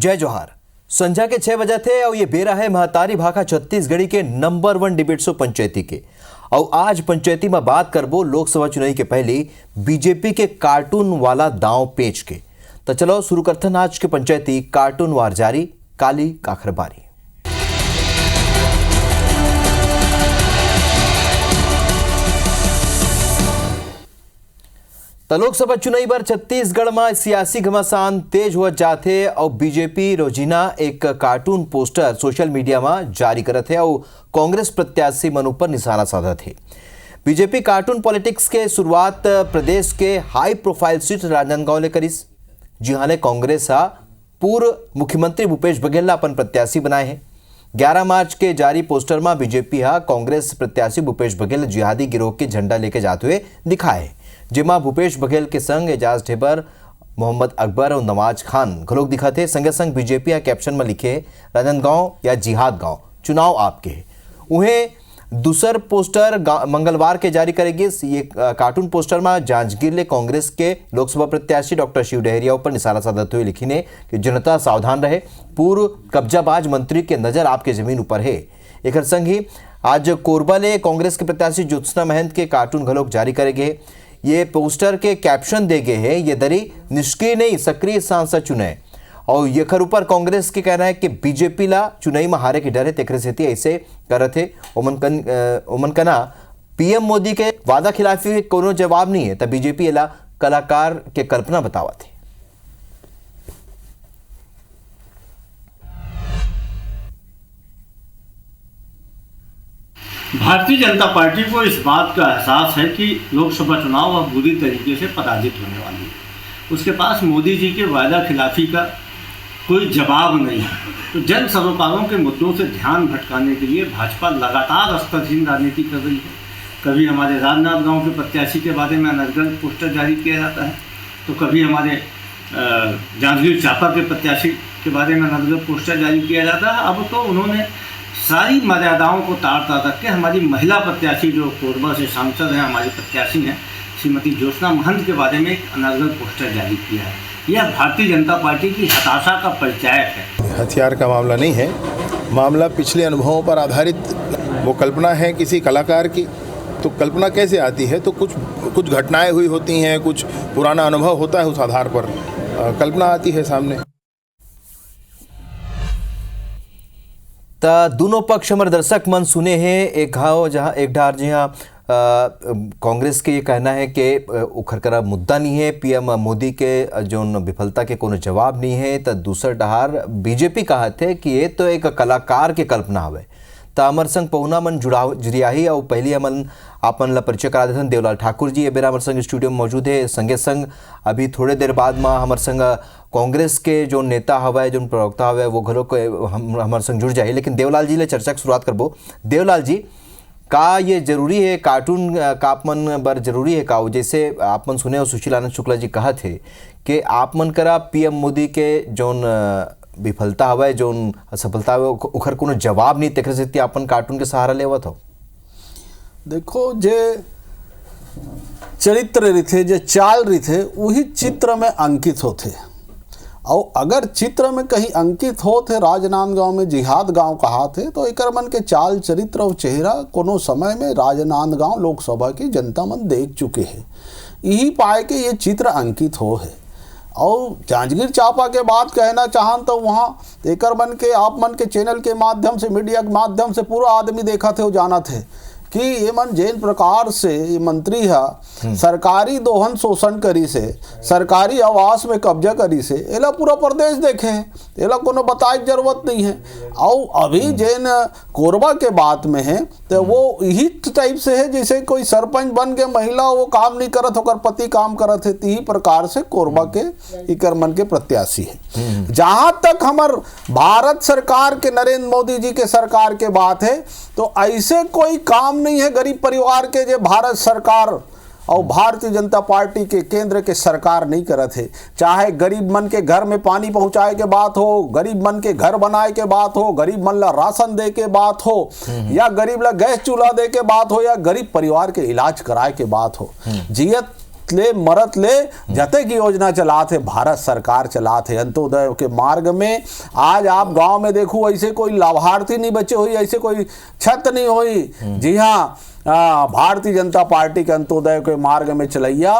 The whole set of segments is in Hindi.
जय जोहार। संझा के 6 बजे थे और ये बेरा है महतारी भाखा छत्तीसगढ़ी के नंबर 1 डिबेट शो पंचायती के। और आज पंचायती में बात करबो लोकसभा चुनाव के पहले बीजेपी के कार्टून वाला दांव पेच के। तो चलो शुरू करथन आज के पंचायती कार्टून वार जारी काली काखरबारी। तो लोकसभा चुनाव पर छत्तीसगढ़ में सियासी घमासान तेज हुआ जाते और बीजेपी रोजीना एक कार्टून पोस्टर सोशल मीडिया में जारी करते है और कांग्रेस प्रत्याशी मन पर निशाना साधा थे। बीजेपी कार्टून पॉलिटिक्स के शुरुआत प्रदेश के हाई प्रोफाइल सीट राजनांदगांव ले करीस। जी हाँ, कांग्रेस पूर्व मुख्यमंत्री भूपेश बघेल अपन प्रत्याशी बनाए हैं। 11 मार्च के जारी पोस्टर में बीजेपी कांग्रेस प्रत्याशी भूपेश बघेल जिहादी गिरोह के झंडा लेके जाते हुए दिखाए, जिमा भूपेश बघेल के संग एजाज ढेबर, मोहम्मद अकबर और नवाज खान घलोक दिखाते। संगे संग बीजेपी कैप्शन में लिखे राजनांदगांव या जिहाद गांव चुनाव आपके है। उन्हें दूसर पोस्टर मंगलवार के जारी करेगी। ये कार्टून पोस्टर में जांजगीर ले कांग्रेस के लोकसभा प्रत्याशी डॉक्टर शिव डहरिया पर निशाना साधते हुए लिखी ने कि जनता सावधान रहे, पूर्व कब्जाबाज मंत्री के नजर आपके जमीन ऊपर है। एक संग ही आज कोरबा ले कांग्रेस के प्रत्याशी ज्योत्सना महंत के कार्टून घलोक जारी करेंगे। ये पोस्टर के कैप्शन दे गए हैं, ये दरी निष्क्रिय नहीं सक्रिय सांसद चुने। और ये खर ऊपर कांग्रेस के कहना है कि बीजेपी ला चुनाई में हारे की डर है, तेकरे सेती ऐसे कर थे। ओमन कना पीएम मोदी के वादा खिलाफी कोनो जवाब नहीं है, तब बीजेपी एला कलाकार के कल्पना बतावा थे। भारतीय जनता पार्टी को इस बात का एहसास है कि लोकसभा चुनाव अब बुरी तरीके से पराजित होने वाली है। उसके पास मोदी जी के वायदा खिलाफी का कोई जवाब नहीं है। तो जन सरोकारों के मुद्दों से ध्यान भटकाने के लिए भाजपा लगातार स्तरहीन राजनीति कर रही है। कभी हमारे राजनांदगांव के प्रत्याशी के बारे में अनर्गल पोस्टर जारी किया जाता है, तो कभी हमारे जांजगीर चांपा के प्रत्याशी के बारे में अनर्गल पोस्टर जारी किया जाता है। अब तो उन्होंने सारी मर्यादाओं को तार रख के हमारी महिला प्रत्याशी जो कोरबा से सांसद हैं, हमारी प्रत्याशी हैं श्रीमती ज्योत्सना महंत के बारे में एक अनर्गल पोस्टर जारी किया है। यह भारतीय जनता पार्टी की हताशा का परिचायक है। हथियार का मामला नहीं है, मामला पिछले अनुभवों पर आधारित वो कल्पना है किसी कलाकार की। तो कल्पना कैसे आती है? तो कुछ घटनाएं हुई होती हैं, कुछ पुराना अनुभव होता है, उस आधार पर कल्पना आती है सामने। दोनों पक्ष हमारे दर्शक मन सुने हैं। एक घाव जहाँ एक ढार जहाँ कांग्रेस के ये कहना है कि उखर करा मुद्दा नहीं है, पीएम मोदी के जो विफलता के कोनो जवाब नहीं है। तो दूसर डहार बीजेपी कहते कि ये तो एक कलाकार के कल्पना हवे। तो अमर संग पहुना मन जुड़ियाही और पहली हमन आपन ला परिचय करा देथन। देवलाल ठाकुर जी ये बेरा हमारे संग स्टूडियो में मौजूद है। संगे संग अभी थोड़े देर बाद में हमारे संग कांग्रेस के जो नेता हवा जो प्रवक्ता हवा वो घरों को हमारे संग जुड़ जाए। लेकिन देवलाल जी ले चर्चा की शुरुआत करबो। देवलाल जी, का ये जरूरी है कार्टून का आपमन बर जरूरी है का? जैसे आपमन सुने और सुशील आनंद शुक्ला जी कहा थे कि आपमन करा पीएम मोदी के जोन विफलता हवा जोन असफलता हवा उखर कोनो जवाब नहीं, तेकरे से आपन कार्टून के सहारा लेवत हो। देखो, जे चरित्र रिथे, जे चाल रिथे, वही चित्र में अंकित होते। और अगर चित्र में कहीं अंकित होते राजनांदगांव में जिहाद गांव कहा थे, तो एक मन के चाल चरित्र और चेहरा कोनो समय में राजनांदगांव लोकसभा की जनता मन देख चुके हैं। यही पाए के ये चित्र अंकित हो है। और जांजगीर चांपा के बात कहना चाहन तो वहाँ एक मन के आप मन के चैनल के माध्यम से, मीडिया के माध्यम से पूरा आदमी देखा थे, वो जाना थे कि ये मन जैन प्रकार से ये मंत्री है सरकारी दोहन शोषण करी से, सरकारी आवास में कब्जा करी से, एला पूरा प्रदेश देखे हैं, एला कोनो बताए की जरूरत नहीं है। और अभी जैन कोरबा के बात में है तो वो यही टाइप से है जैसे कोई सरपंच बन के महिला वो काम नहीं करत होकर पति काम करत है। यही प्रकार से कोरबा के इकर मन के प्रत्याशी है। जहां तक हमार भारत सरकार के नरेंद्र मोदी जी के सरकार के बात है, तो ऐसे कोई काम नहीं है गरीब परिवार के जो भारत सरकार और भारतीय जनता पार्टी के केंद्र के सरकार नहीं करत है। चाहे गरीब मन के घर में पानी पहुंचाए के बात हो, गरीब मन के घर बनाए के बात हो, गरीब मन ला राशन दे के बात हो, या गरीब ला गैस चूल्हा दे के बात हो, या गरीब परिवार के इलाज कराए के बात हो। जियत ले मरत ले जते की योजना चलाते भारत सरकार चलाते अंत्योदय के मार्ग में। आज आप गांव में देखो ऐसे कोई लाभार्थी नहीं बचे हुई, ऐसे कोई छत नहीं हुई। जी हाँ, भारतीय जनता पार्टी के अंत्योदय के मार्ग में चलैया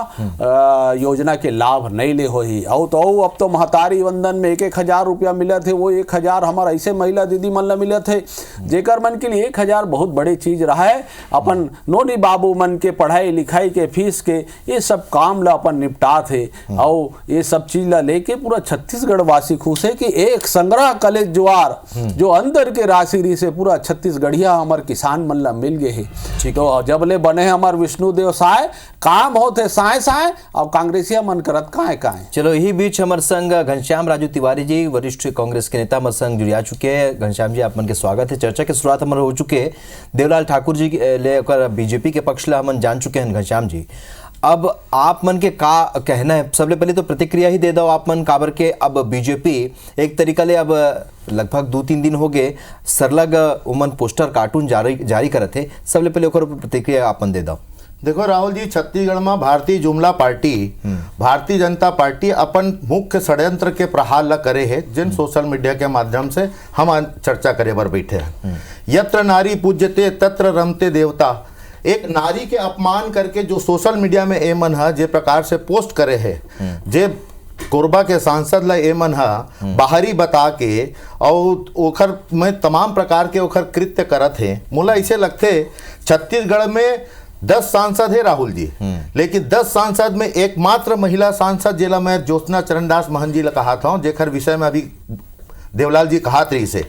योजना के लाभ नहीं ले होई। और तो अब तो महतारी वंदन में 1,000 रुपया मिले थे, वो 1,000 हमारे ऐसे महिला दीदी मन ला मिले थे जेकर मन के लिए 1,000 बहुत बड़ी चीज रहा है। अपन नोनी बाबू मन के पढ़ाई लिखाई के फीस के ये सब काम ला अपन निपटा थे। और ये सब चीज ला लेके पूरा छत्तीसगढ़ वासी खुश है कि एक संग्रह कलेज ज्वार जो अंदर के राशि से पूरा छत्तीसगढ़िया हमारे किसान मन ला मिल गए है। तो जब ले बने हमार विष्णुदेव साय काम होते साय साय और कांग्रेसिया मन करत काहे काहे। चलो यही बीच हमारे संग घनश्याम राजू तिवारी जी, वरिष्ठ कांग्रेस के नेता हमारे संग जुड़िया चुके हैं। घनश्याम जी, आप मन के स्वागत है। चर्चा के शुरुआत हमारे हो चुके हैं, देवलाल ठाकुर जी लेकर बीजेपी के पक्ष ला हम जान चुके हैं। घनश्याम जी, अब आप मन के का कहना है? सबले पहले तो प्रतिक्रिया ही दे दो आप मन काबर के अब बीजेपी एक तरीका ले अब लगभग 2-3 दिन हो गए सरलग उमन पोस्टर कार्टून जारी करत है। सबले पहले ओकर प्रतिक्रिया आप मन दे दो। देखो राहुल जी, छत्तीसगढ़ में भारतीय जुमला पार्टी भारतीय जनता पार्टी अपन मुख्य षड्यंत्र के प्रहार ला करे है, जिन सोशल मीडिया के माध्यम से हम चर्चा करे बर बैठे हैं। यत्र नारी पूज्यते तत्र रमते देवता। एक नारी के अपमान करके जो सोशल मीडिया में एमन है जे प्रकार से पोस्ट करे है, जे कोरबा के सांसद ला एमन हा बाहरी बता के और ओखर में तमाम प्रकार के ओखर कृत्य करत है। मोला ऐसे लगते छत्तीसगढ़ में 10 सांसद है राहुल जी, लेकिन 10 सांसद में एकमात्र महिला सांसद जिला मैं ज्योत्सना चरणदास महंत जी ला कहा था, जेकर विषय में अभी देवलाल जी कहा रही से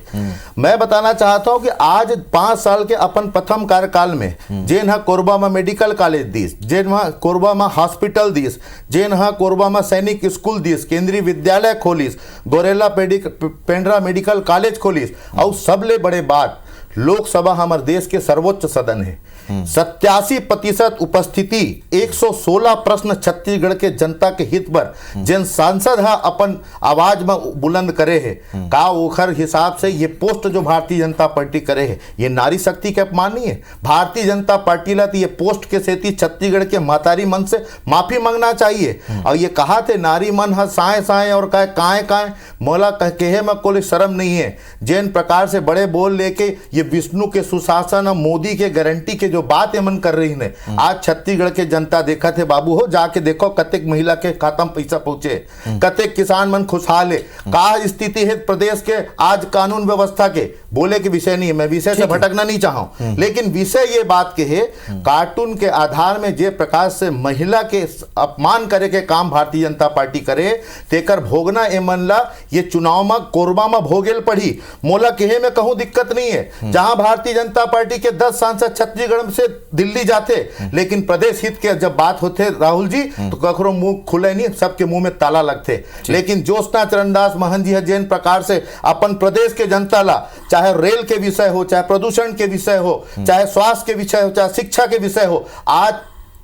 मैं बताना चाहता हूं कि आज 5 साल के अपन प्रथम कार्यकाल में जेन हा कोरबा में मेडिकल कॉलेज दीस, जेन हा कोरबा में हॉस्पिटल दीस, जेन हा कोरबा में सैनिक स्कूल दीस, केंद्रीय विद्यालय खोलिस, गोरेला पेंड्रा मेडिकल कॉलेज खोलिस और सबले बड़े बात लोकसभा हमारे देश के सर्वोच्च सदन है। 87% उपस्थिति, 116 प्रश्न छत्तीसगढ़ के जनता के हित पर जिन सांसद है अपन आवाज में बुलंद करे है का ओखर हिसाब से ये पोस्ट जो भारतीय जनता पार्टी करे है ये नारी शक्ति के अपमान नहीं है। भारतीय जनता पार्टी ला तो ये पोस्ट के सेती छत्तीसगढ़ के महतारी मन से माफी मांगना चाहिए। और ये कहा थे नारी मन है साए साए और काए मोला कहे में कोई शर्म नहीं है। जिन प्रकार से बड़े बोल लेके ये विष्णु के सुशासन और मोदी के गारंटी के जो बात एमन कर रही है, आज छत्तीसगढ़ के जनता देखा थे बाबू हो जाके देखो कतेक महिला के खाता में पैसा पहुंचे, कतेक किसान मन खुशहाल है, का स्थिति है प्रदेश के आज कानून व्यवस्था के। बोले के विषय नहीं है, मैं विषय से भटकना नहीं चाहूं, लेकिन विषय ये बात के है कार्टून के आधार में जे प्रकार से महिला के अपमान करे के काम भारतीय जनता पार्टी करे तेकर भोगना एमन ला ये चुनाव में कोरबा में भोगेल पड़ी। मोला कहे में कहूं दिक्कत नहीं है, जहां भारतीय जनता पार्टी के 10 सांसद छत्तीसगढ़ से दिल्ली जाते, लेकिन प्रदेश हित के जब बात होते राहुल जी तो कखरो मुंह खुले नहीं, सबके मुंह में ताला लगते। लेकिन ज्योत्सना चरणदास महंत जी है जिन प्रकार से अपन प्रदेश के जनता ला चाहे रेल के विषय हो, चाहे प्रदूषण के विषय हो, चाहे स्वास्थ्य के विषय हो, चाहे शिक्षा के विषय हो, आज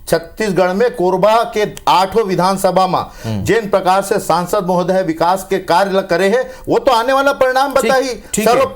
छत्तीसगढ़ में कोरबा के 8वें विधानसभा में जिन प्रकार से सांसद महोदय विकास के कार्य करे है वो तो आने वाला परिणाम बता ही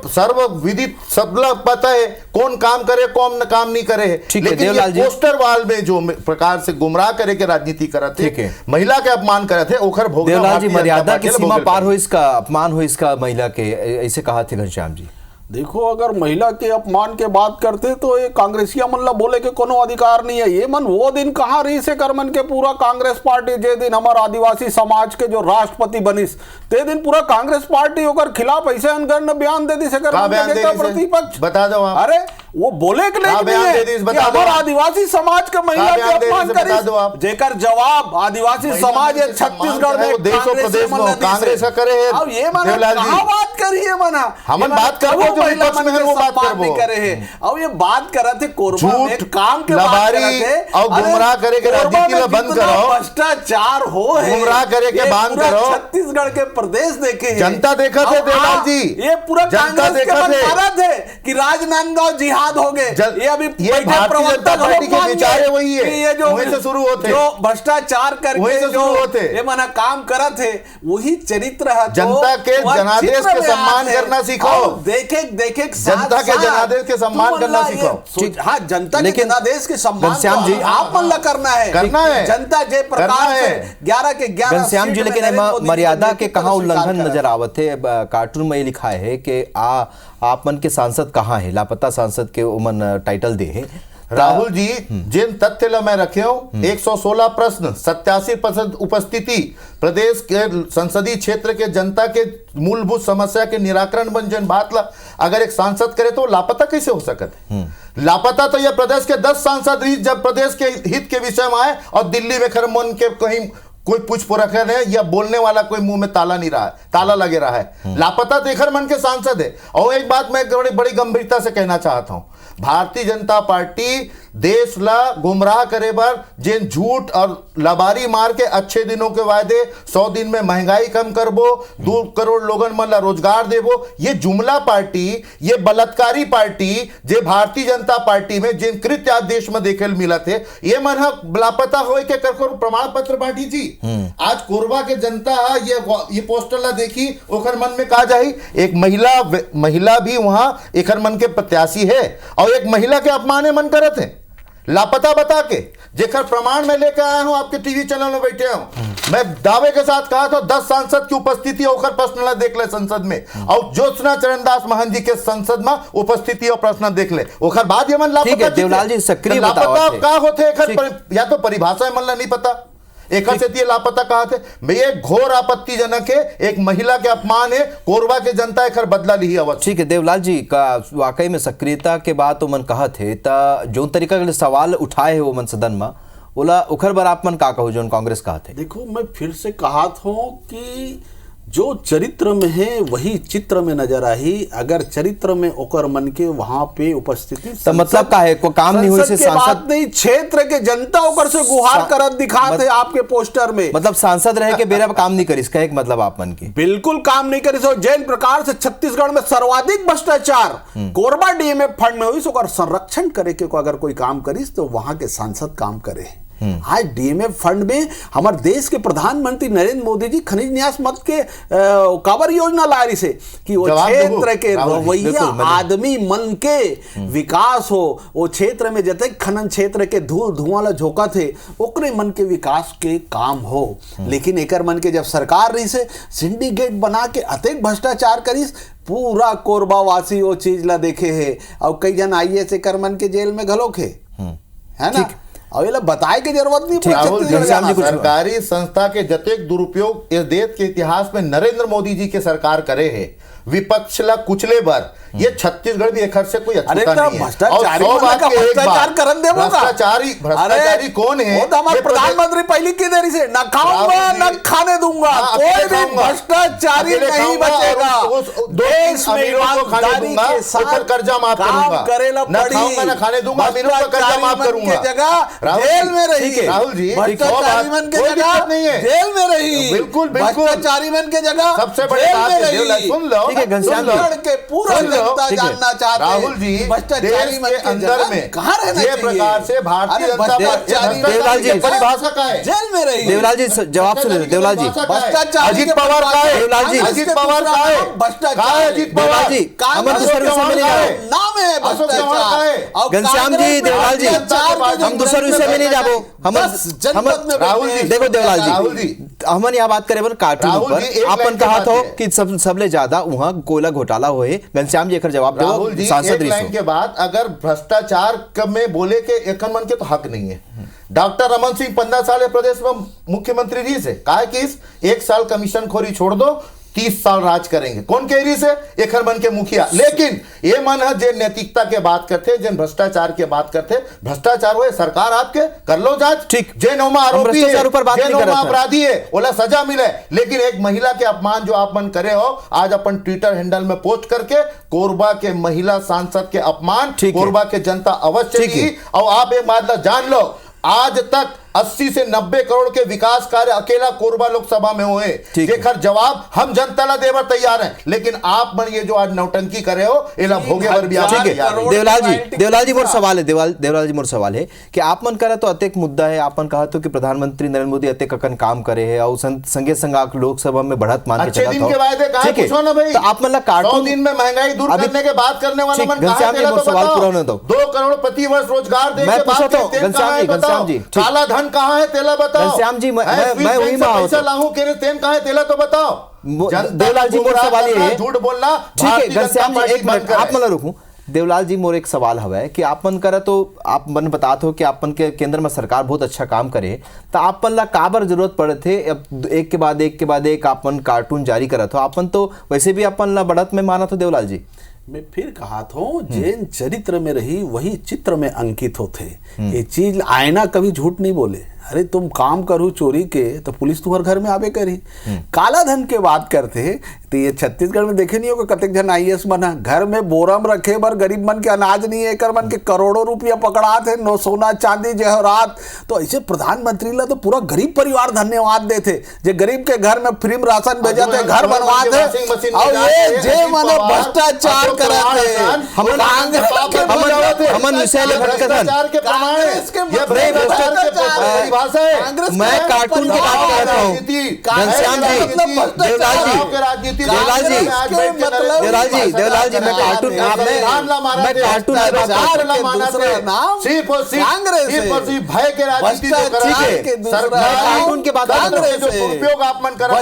सर्व विदित सब लोग पता है कौन काम करे कौन काम नहीं करे है। लेकिन ये पोस्टर वाल में जो प्रकार से गुमराह करे के राजनीति करते थे, महिला के अपमान करते थे, ओखर भोग देवलाल जी मर्यादा की सीमा पार हो इसका अपमान हो इसका महिला के ऐसे कहा थे घनश्याम जी। देखो अगर महिला के अपमान के बात करते तो ये कांग्रेसिया मन ला बोले के कोनो अधिकार नहीं है। ये मन वो दिन कहाँ रही से कर मन के पूरा कांग्रेस पार्टी जे दिन हमारा आदिवासी समाज के जो राष्ट्रपति बनिस ते दिन पूरा कांग्रेस पार्टी होकर खिलाफ ऐसे अनगढ़ बयान दे दी से प्रतिपक्ष बता दो आप। अरे वो बोले के लिए हमारा आदिवासी समाज के महिला के अपमान करी जेकर जवाब आदिवासी समाज छत्तीसगढ़ में कांग्रेस करे है। अब ये मन कहाँ बात करी है मना हम बात करो करे है और ये बात कर रहे थे कोरबा में काम के बात कर रहे थे और गुमराह करे के राजनीति ला बंद करो, भ्रष्टाचार हो है गुमराह करे के बंद करो। छत्तीसगढ़ के प्रदेश देखे जनता देखा थे देवलाल जी, ये पूरा जनता देखा थे कि राजनांदगांव जिहाद हो गए। ये अभी ये भारतीय जनता पार्टी के विचार वही है, ये जो वहीं से शुरू होते, जो भ्रष्टाचार करके जो ये मना काम करा थे वही चरित्र है जनता के जनादेश के सम्मान करना सीखो। देखे जनता के जनादेश के सम्मान करना सीखो। हाँ, जनता के लेकिन जनादेश के सम्मान घनश्याम जी, आप मन ला करना है जनता जय प्रकार से 11 के 11 घनश्याम जी, लेकिन मर्यादा के कहाँ उल्लंघन नजर आवत है? कार्टून में ये लिखा है कि आप मन के सांसद कहाँ है, लापता सांसद के उमन टाइटल दे है। राहुल जी, जिन तथ्य ला मैं रखे हूं, 116 प्रश्न, 87% उपस्थिति, प्रदेश के संसदीय क्षेत्र के जनता के मूलभूत समस्या के निराकरण बन जन बात ला अगर एक सांसद करे तो लापता कैसे हो सकता है? लापता तो यह प्रदेश के 10 सांसद रही जब प्रदेश के हित के विषय में आए और दिल्ली में खैर मन के कहीं कोई पूछ पुरखा है या बोलने वाला कोई मुंह में ताला नहीं रहा है, ताला लगे रहा है। लापता तो एक मन के सांसद है। और एक बात मैं बड़ी गंभीरता से कहना चाहता हूं, भारतीय जनता पार्टी देश ला गुमराह करे बर जिन झूठ और लबारी मार के अच्छे दिनों के वायदे, 100 दिन में महंगाई कम करबो, 2 करोड़ लोगन मन ला रोजगार देबो, ये जुमला पार्टी, ये बलात्कारी पार्टी जे भारतीय जनता पार्टी में जिन कृत्य आज देश में देखे मिला थे, ये मन लापता हो के कर प्रमाण पत्र बांटी जी। आज कोरबा के जनता ये पोस्टर ला देखी, ओखर मन में कहा जाही एक महिला भी वहां एखर मन के प्रत्याशी है और एक महिला के अपमाने मन करत है लापता बता के, जेकर प्रमाण में लेकर आया हूं, आपके टीवी चैनल में बैठे हूं। मैं दावे के साथ कहा था 10 सांसद की उपस्थिति ओखर प्रश्न देख ले संसद में, और ज्योत्सना चरणदास महंत जी के संसद में उपस्थिति और प्रश्न देख ले, ओखर बाद ये मन लापता। देवलाल जी सक्रिय लापता का होते या तो परिभाषा मन ला नहीं पता, एक से लापता कहा थे। ये घोर आपत्तिजनक है, एक महिला के अपमान है, कोरबा के जनता एक बदला ली अवश्य। ठीक है देवलाल जी का वाकई में सक्रियता के बाद तो मन कहा थे जो तरीका के सवाल उठाए है वो मन सदन में बोला उखर बर आप मन का कहो जो कांग्रेस कहा थे। देखो, मैं फिर से कहा था कि जो चरित्र में है वही चित्र में नजर आई। अगर चरित्र में ओकर मन के वहां पे उपस्थिति तो मतलब का है को काम नहीं हुई से सांसद नहीं, क्षेत्र के जनता ओकर से गुहार करत दिखाते हैं आपके पोस्टर में। मतलब सांसद रह के बेरा काम नहीं करिस का एक मतलब आप मन की बिल्कुल काम नहीं करिस। और जैन प्रकार से छत्तीसगढ़ में सर्वाधिक भ्रष्टाचार कोरबा डीएमएफ फंड में हुई, ओकर संरक्षण करे के अगर कोई काम करिस तो वहां के सांसद काम करे। आज डीएमएफ फंड में हमारे देश के प्रधानमंत्री नरेंद्र मोदी जी खनिज न्यास मत के काबर योजना ला रही से कि वो क्षेत्र के रवैया आदमी मन के विकास हो, वो क्षेत्र में जते खनन क्षेत्र के धुआं ला झोंका थे ओकरे मन के विकास के काम हो। लेकिन एकर मन के जब सरकार रही से सिंडिकेट बना के अतेक भ्रष्टाचार करिस, पूरा कोरबा वासी वो चीज ला देखे है। और कई जन आईएएस एकर मन के जेल में घलोक है ना, और ये बताए की जरूरत नहीं। सरकारी संस्था के जतेक दुरुपयोग इस देश के इतिहास में नरेंद्र मोदी जी के सरकार करे है, विपक्ष ला कुचले बार ये छत्तीसगढ़ भी एक से कोई अछूता नहीं है। भ्रष्टाचारी कौन है? वो तो हमारे प्रधानमंत्री पहली की देरी से न खाऊंगा न खाने दूंगा, कोई भी भ्रष्टाचारी नहीं बचेगा। देश में ईमानदारी के साथ कर्जा माफ करूंगा, करेला पड़ी, न खाने दूंगा, कर्जा माफ करूंगा, जगह जेल में रही। राहुल जी, भ्रष्टाचारी मन के जगह जेल में रही, बिल्कुल भ्रष्टाचारी मन के जगह सबसे बड़ी बात सुन लो के पूरा जानना चाहते हैं। राहुल जी, देश के अंदर में ये प्रकार से भारतीय जनता पार्टी देवलाल जी परिभाषा का है, जेल में रही। देवलाल जी जवाब सुन देवलाल जी। अजीत पवार का है, देवलाल जी अजीत पवार का है, अजीत पवार जी हम दूसरे विषय में नहीं जाओ, नाम है भ्रष्टाचार। घनश्याम जी, देवलाल जी हम दूसरे विषय में नहीं जाबो। हम राहुल जी देखो देवलाल जी हमन यहाँ बात करे कार्टून पर आपन कहा था कि सबले ज्यादा वहाँ कोयला घोटाला हुए। घनश्याम जी एक जवाब राहुल जी, एक लाइन के बाद अगर भ्रष्टाचार में बोले के एक मन के तो हक नहीं है। डॉक्टर रमन सिंह 15 साल प्रदेश में मुख्यमंत्री रही से कहा कि इस 1 साल कमीशन खोरी छोड़ दो, 30 साल राज करेंगे। कौन कह रही से? एक मन के मुखिया। लेकिन ये मन है जे नैतिकता के बात करते, जिन भ्रष्टाचार के बात करते, भ्रष्टाचार हुए सरकार आपके कर लो जांच, ठीक, जे नौमा आरोपी है, जे नौमा अपराधी है, ओला सजा मिले। लेकिन एक महिला के अपमान जो आप मन करे हो, आज अपन ट्विटर हैंडल में पोस्ट करके कोरबा के महिला सांसद के अपमान कोरबा के जनता अवश्य की। और आप एक बात जान लो, आज तक 80 से 90 करोड़ के विकास कार्य अकेला कोरबा लोकसभा में हुए। ठीक है। जेकर जवाब हम जनता ला देवर तैयार हैं, लेकिन आप मन ये जो आज नौटंकी करे हो इला भोगे वर भी आप ठीक तैयार है हैं। देवलाल जी मोर सवाल है देवलाल जी मोर सवाल है कि आप मन करा तो अतेक मुद्दा है, आपन कहा तो कि प्रधानमंत्री नरेंद्र मोदी अतेक अकन काम करे है और संगे संग लोकसभा में बढ़त मान के अच्छे चला दिन था। के वायदे कहा ठीक है, पूछो ना भाई। तो आप मतलब 100 दिन में महंगाई दूर अभी- करने के बात करने वाला ठीक, मन कहा घनश्याम जी, तेरा मोर तो सवाल बताओ। पूरा होने दो। 2 करोड़ प्रति वर्ष रोजगार देने मैं के बाद पूछा तो, तेल घनश्याम कहाँ जी, है बताओ? घनश्याम जी, ठीक। काला धन कहाँ है तेला बताओ। घनश्याम जी, मैं स्विस वही बैंक से में पैसा आता। लाऊं के तेल कहाँ है तेला तो बताओ। देवलाल जी मोर गुमराह सवाल ये करना, है, झूठ बोलना, ठीक है भारतीय जनता घनश्याम जी पार्टी एक बंद मिनट करे। आप मतलब रुकूं। देवलाल जी मोर एक सवाल हवा है कि आप मन करा तो आप मन बताते हो कि आपन के केंद्र में सरकार बहुत अच्छा काम करे, तो आपन ला काबर जरूरत पड़े थे अब एक के बाद एक आपन कार्टून जारी करा था, आपन तो वैसे भी अपन ला बढ़त में माना था देवलाल जी। मैं फिर कहा था जैन चरित्र में रही वही चित्र में अंकित होते। ये चीज आईना कभी झूठ नहीं बोले। अरे तुम काम करो चोरी के तो पुलिस तुम्हारे घर में आवे करी। काला धन के बात करते हैं तो ये छत्तीसगढ़ में देखे नहीं होगा कतेक जन IAS बना घर में बोरम रखे बर गरीब मन के अनाज नहीं है, कर मन के करोड़ों रुपया पकड़ा थे, नो सोना चांदी जवाहरात। तो ऐसे प्रधानमंत्री ला तो पूरा गरीब परिवार धन्यवाद देते जे गरीब के घर में फ्री में राशन भेजा थे, घर बनवा थे। और ये जे मने भ्रष्टाचार करते हमन विषय ले भटकत मैं कार्टून की बात कर रहा हूँ। घनश्याम जी, देवलाल जी मैं कार्टून भय के राजनीति कार्टून की बात उपयोग आप मन करा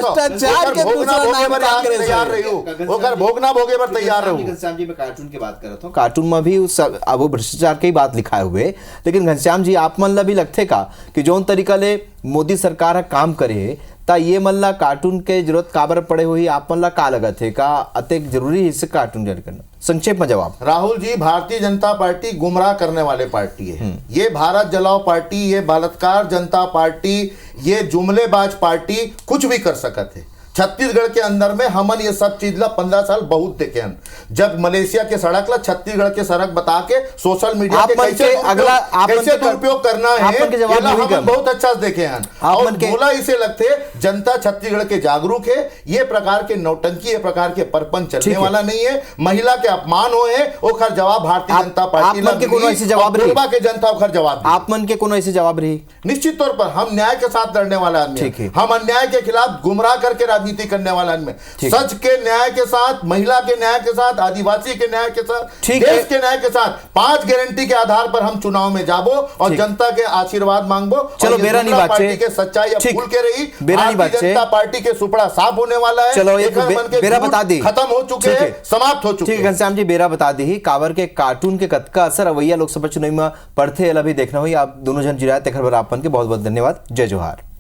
भोगना भोगे पर तैयार रहो। घनश्याम जी मैं कार्टून की बात कर रहा था, कार्टून में भी अब वो भ्रष्टाचार की बात लिखाए हुए, लेकिन घनश्याम जी आप मन ला भी लगते का कि जौन तरीका ले मोदी सरकार काम करे ता ये मन ला कार्टून के जरूरत काबर पड़े हुई आप मन ला का लगत है का अतेक जरूरी है इससे कार्टून जारी करना? संक्षेप में जवाब। राहुल जी, भारतीय जनता पार्टी गुमराह करने वाले पार्टी है। ये भारत जलाओ पार्टी, ये बलात्कार जनता पार्टी, ये जुमलेबाज पार्टी कुछ भी कर सकते है। छत्तीसगढ़ के अंदर में हमन ये सब चीज ला 15 साल बहुत देखे हैं। जब मलेशिया के सड़क ला छत्तीसगढ़ के सड़क बता के सोशल मीडिया के कैसे दुरुपयोग करना है हम बहुत अच्छा देखे हैं। और बोला इसे लगते जनता छत्तीसगढ़ के जागरूक है। ये प्रकार के नौटंकी, ये प्रकार के परपंच चलने वाला नहीं है। महिला के अपमान हुए ओखर जवाब भारतीय जनता पार्टी के जनता ओखर जवाब आप मन के कोनो ऐसे जवाब रही। निश्चित तौर पर हम न्याय के साथ लड़ने वाला आदमी, हम अन्याय के खिलाफ गुमराह करके राजनीति करने वाला आदमी, सच के न्याय के साथ, महिला के न्याय के साथ, आदिवासी के न्याय के साथ, देश के न्याय के साथ 5 गारंटी के आधार पर हम चुनाव में जाबो और जनता के आशीर्वाद मांगबो। चलो बेरा नहीं बात पार्टी के सच्चाई अब खुल के रही। भारतीय जनता पार्टी के सुपड़ा साफ होने वाला है। चलो एक बेरा बता दी, खत्म हो चुके हैं, समाप्त हो चुके हैं। घनश्याम जी बेरा बता दी कावर के कार्टून के कतका असर अवैया लोकसभा चुनाव में पड़ते अभी देखना हुई। आप दोनों जन जिरायत खबर आपन के बहुत बहुत धन्यवाद। जय जोहार।